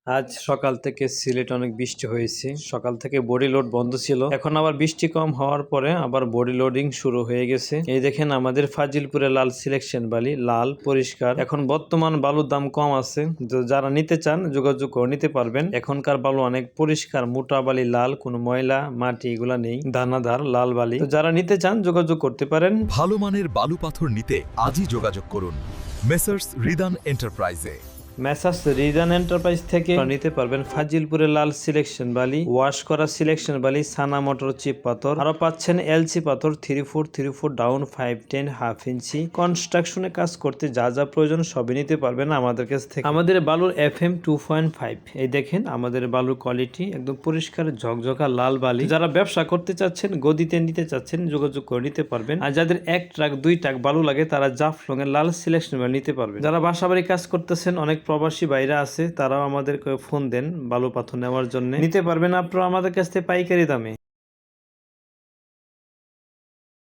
আজ সকাল থেকে সিলেট অনেক বৃষ্টি হয়েছে। সকাল থেকে বডি লোড বন্ধ ছিল, এখন আবার বৃষ্টি কম হওয়ার পরে আবার বডি লোডিং শুরু হয়ে গেছে। এই দেখেন আমাদের ফাজিলপুরে লাল সিলেকশন বালি, লাল পরিষ্কার। এখন বর্তমান বালুর দাম কম আছে, যারা নিতে চান যোগাযোগ করে নিতে পারবেন। এখনকার বালু অনেক পরিষ্কার, মোটা বালি লাল, কোনো ময়লা মাটি এগুলা নেই, দানাদার লাল বালি। তো যারা নিতে চান যোগাযোগ করতে পারেন। ভালো মানের বালু পাথর নিতে আজই যোগাযোগ করুন মেসার্স রিদান এন্টারপ্রাইজে। মেসার্স রিদান এন্টারপ্রাইজ থেকে নিতে পারবেন ফাজিলপুরের লাল সিলেকশন বালি, ওয়াশ করা সিলেকশন বালি, সানা মোটর চিপ পাথর, আরো পাচ্ছেন এলসি পাথর 3 ফুট ডাউন, 5-10 হাফ ইঞ্চি। কনস্ট্রাকশনে কাজ করতে যা যা প্রয়োজন সবই নিতে পারবেন আমাদের কাছ থেকে। আমাদের বালুর FM 2.5, এই দেখেন আমাদের বালুর কোয়ালিটি একদম পরিষ্কার ঝকঝকা লাল বালি। যারা ব্যবসা করতে চাচ্ছেন, গদিতে নিতে চাচ্ছেন যোগাযোগ করে নিতে পারবেন। আর যাদের 1 ট্রাক 2 ট্রাক বালু লাগে তারা জাফলং এর লাল সিলেকশন বালি নিতে পারবেন। যারা বাসাবাড়ি কাজ করতেছেন, অনেক প্রবাসী বাইরে আছে, তারাও আমাদেরকে ফোন দেন বালু পাথর নেওয়ার জন্য। নিতে পারবেন আপনারা আমাদের কাছ থেকে পাইকারি দামে।